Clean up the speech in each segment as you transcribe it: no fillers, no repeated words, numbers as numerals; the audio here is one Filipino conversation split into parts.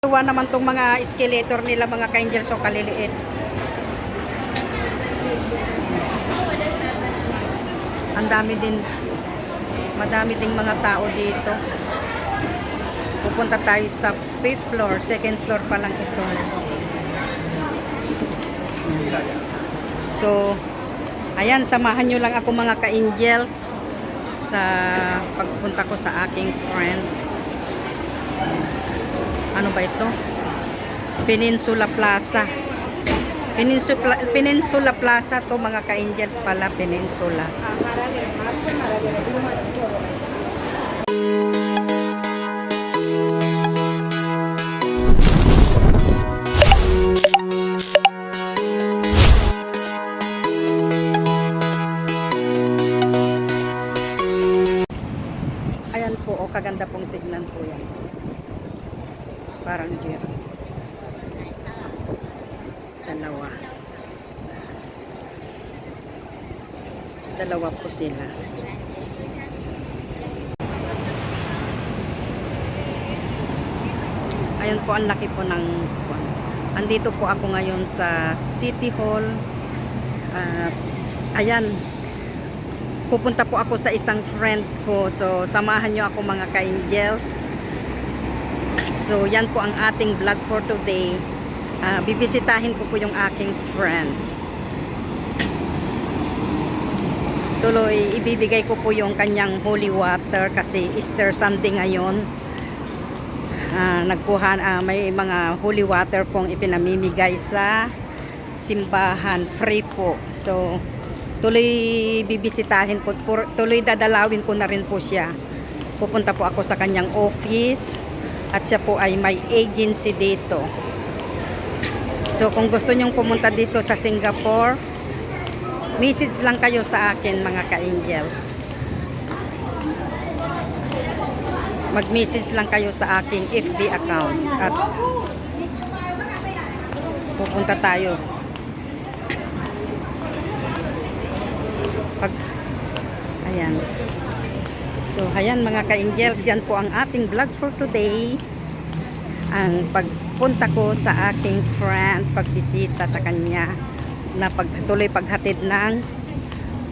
Tuwa naman tong mga escalator nila mga ka-angels o kaliliit. Ang dami din, madami ding mga tao dito. Pupunta tayo sa 5th floor, 2nd floor pa lang ito. So, ayan, samahan nyo lang ako mga ka-angels sa pagpunta ko sa aking friend. Ano ba ito? Peninsula Plaza. Peninsula Plaza to mga ka-angels pala, Peninsula. Ayan po, o kaganda pong tignan po yan. Parang deer. Dalawa po sila. Ayan po, ang laki po ng andito po ako ngayon sa City Hall. Ayan, pupunta po ako sa isang friend ko. So, samahan nyo ako mga ka-angels. So, yan po ang ating vlog for today. Bibisitahin ko po yung aking friend. Tuloy, ibibigay ko po yung kanyang holy water kasi Easter Sunday ngayon. May mga holy water pong ipinamimigay sa simbahan. Free po. So, tuloy bibisitahin po. Tuloy dadalawin ko na rin po siya. Pupunta po ako sa kanyang office. At siya po ay may agency dito. So kung gusto nyong pumunta dito sa Singapore, message lang kayo sa akin mga ka-angels. Mag-message lang kayo sa aking FB account. At pupunta tayo. Ayan. So, ayan mga ka-angels, yan po ang ating vlog for today. Ang pagpunta ko sa aking friend, pagbisita sa kanya, na pagtuloy paghatid ng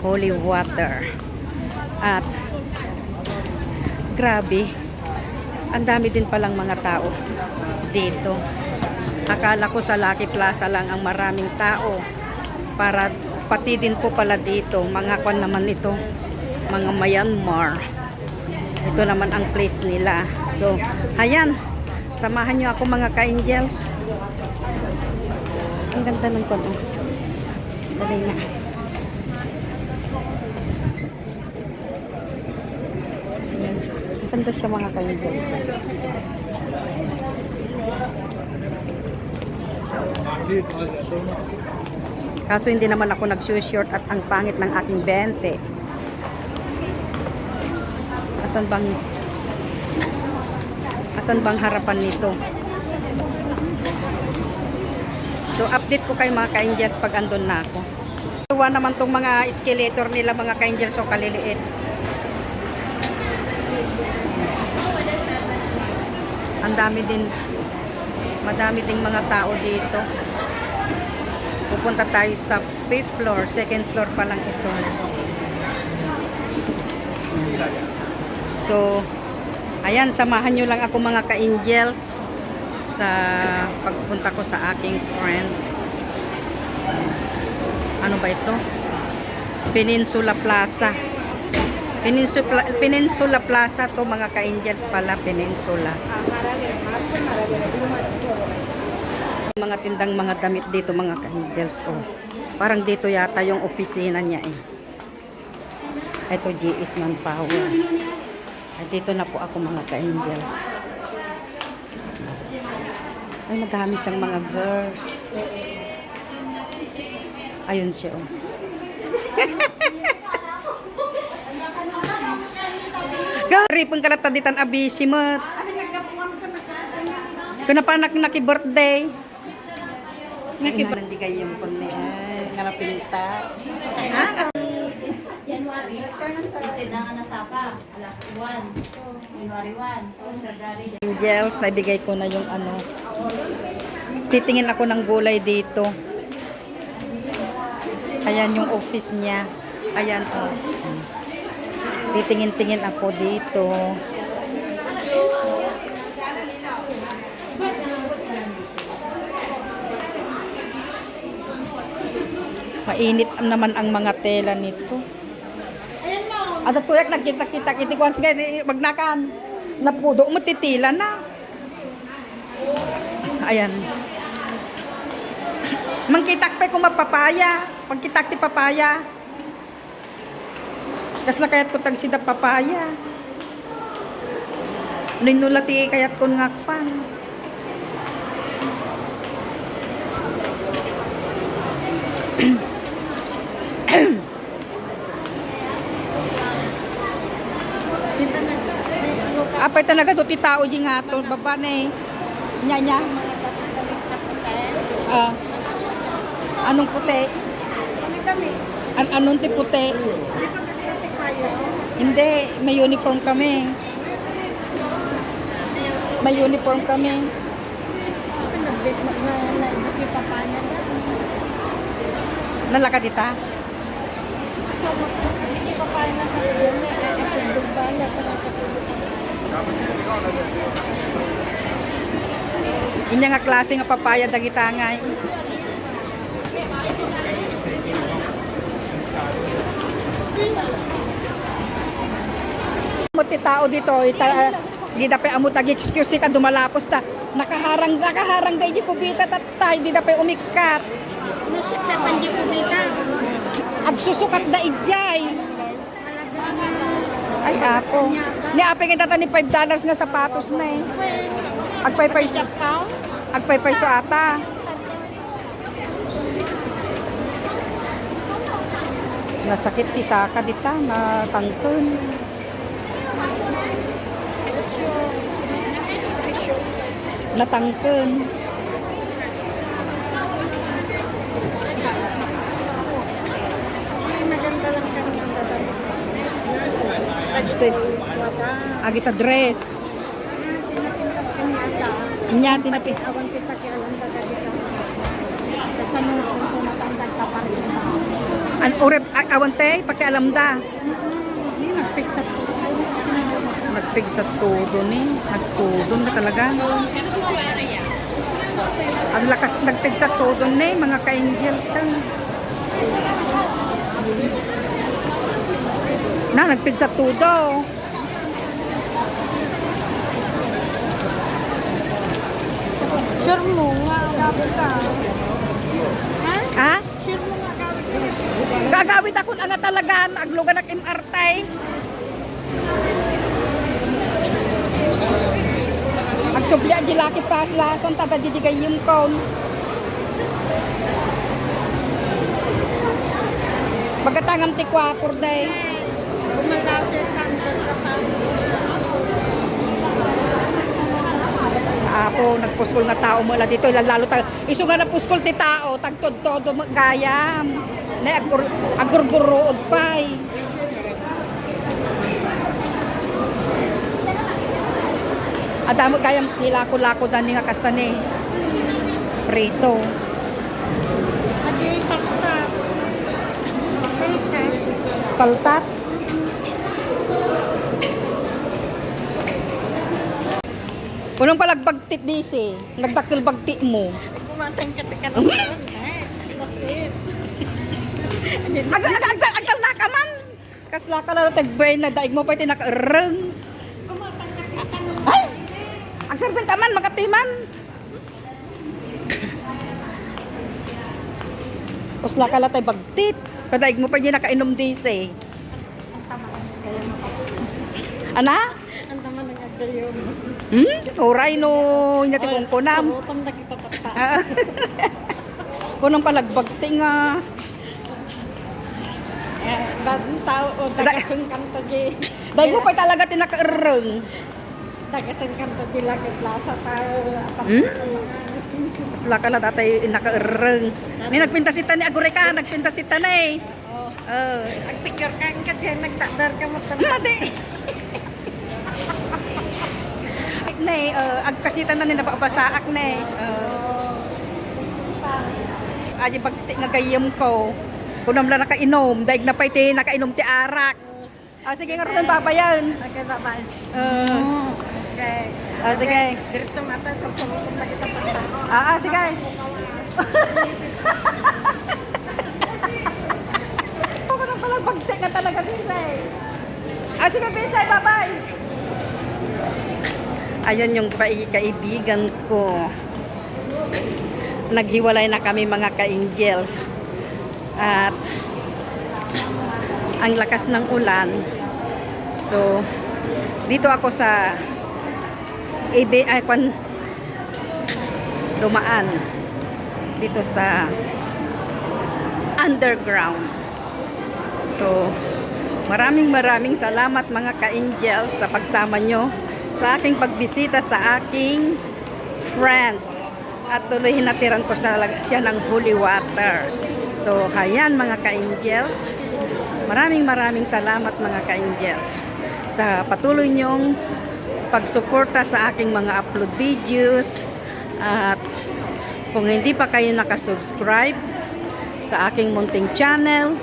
holy water. At, grabe, ang dami din palang mga tao dito. Akala ko sa Lucky Plaza lang ang maraming tao. Pati din po pala dito, mga kwan naman ito, mga Myanmar. Ito naman ang place nila. So, ayan. Samahan nyo ako mga ka-angels. Ang ganda ng kono. Dali na. Ang ganda siya mga ka-angels. Kaso hindi naman ako nag-short at ang pangit ng aking 20. Asan bang harapan nito? So update ko kayo mga ka-angels pag andun na ako. Tuwa naman tong mga escalator nila mga ka-angels o kaliliit. Ang dami din, madami ding mga tao dito. Pupunta tayo sa 5th floor, 2nd floor pa lang ito. So, ayan, samahan nyo lang ako mga ka-angels sa pagpunta ko sa aking friend. Ano ba ito? Peninsula Plaza. Peninsula Plaza to mga ka-angels pala, Peninsula. Mga tindang mga damit dito mga ka-angels. Oh, parang dito yata yung opisina niya eh. Ito GS Manpower. At dito na po ako mga ka-angels. Ay, madami siyang mga girls. Ayun siya, oh. Gari, pangkalataditan abisimot. Kena pa naki-birthday. Naki-birthday kayo yung punni. Ay, ngalapinta. January. Kapatid na nga nasaka. Alas 1. January 1. February. Angels, nabigay ko na yung ano. Titingin ako ng gulay dito. Ayan yung office niya. Ayan oh. Titingin-tingin ako dito. Mainit naman ang mga tela nito. Ada tuyak nagkita-kita kiti ko sige magnakan. Napudo mo titila na. Ayan. Mangkitak pa kung mapapaya. Pagkitak ti papaya. Kasla kayat ko tag sida papaya. Ninulati kayat ko ngakpan. Apay talaga to ti tao di nga to baba na eh. Nya. Ah. Anong puti? Anong ti puti? Hindi, may uniform kami. May uniform kami. Nalakad ita? Inya nga klase nga papaya dagita nga. Muti tao dito, di dapat amo tag excuse ka dumalapos ta. Nakaharang dai di kubita tatay, di dapat umikat. Nasip na pandi po bita. Agsusukat da ijay. Ay ako. Ni apay nga data ni $5 nga sapatos na eh. Agpay so ata. Nasakit ti saka dita na tangkon. Natangkon. Agita dress. Nya tinapi. Awan kita kaya lang dagat dito. Basta nung tumatandang ka pa rin. An urep awan tay pakialam da. Nag-fix up. Nagpig sa todo ni. Nagtudon na talaga. Ang lakas nagpig sa todo ni mga ka-angels. Na nagpig sa todo. Sure mo nga, gawin ka. Ha? Sure mo nga, gawin ka. Gagawit ako nga talaga aglugan ng MRT. Agsubli ang gilaki pa lasan tada didigay yung kon. Pagkatangam ti 4 day. Gumalaw siya kanto ka pa. Apo nagpuskol nga tao mo dito lalo tag isu nga nagpuskol ti tao tagtod todo gayam. Na agurguruod pay. Adamo kayang hilako-lako dani nga kastane. Prito. Agi pakta. Kaltat. Unang palagbagtit disi, nagdakil bagtit mo. Kumatang ka ka naman. Bakit? Agtal na ka man. Kasla ka lang tagbay na daig mo pa iti nakareng. Kumatang ka naman. Ay! Agsartan ka man, magatiman. Kasla ka lang tay bagtit. Kadaig mo pa iti nakainom disi. Ang tama kaya makasok. Ana? Ang tama ng agayon. Oray no, inyati kong kunam. Sabutam na kita tata. Kunang palagbagti nga. Bagong tao o tagasong kanto di. Dahil mo pa talaga tinakaireng. Tagasong kanto di lagi plaza tao. Mas laka na tatay nakaireng. Ni nagpintasita ni Agureka, nagpintasita na eh. Nagpicture ka ka dyan, nagtadar ka mo Nadi. Nay, agkasitan na ni nababasaak nay. Aji pag ngagayam ko. Kunam lang nakainom, daig na pa'y ti nakainom ti arak. Sige nga rin papayan. Okay, bye-bye. Okay. Sige. Diretso mata sa pulutong na kita pa. Sige. Ako na palang pagti ka talaga, Bisay. Sige, Bisay, bye-bye. Ayan yung kaibigan ko. Naghiwalay na kami mga ka-angels. At ang lakas ng ulan. So, dito ako sa dumaan dito sa underground. So, maraming salamat mga ka-angels sa pagsama nyo sa aking pagbisita sa aking friend. At tuloy hinatiran ko siya ng holy water. So, ayan mga ka-angels. Maraming salamat mga ka-angels sa patuloy nyong pagsuporta sa aking mga upload videos. At kung hindi pa kayo nakasubscribe sa aking munting channel,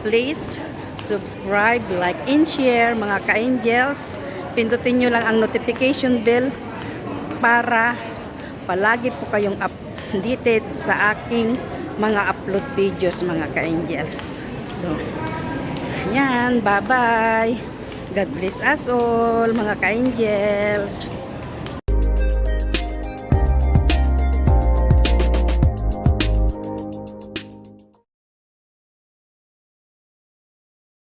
please subscribe, like, and share mga ka-angels. Pindutin nyo lang ang notification bell para palagi po kayong updated sa aking mga upload videos mga ka-angels. So, ayan, bye-bye. God bless us all mga ka-angels.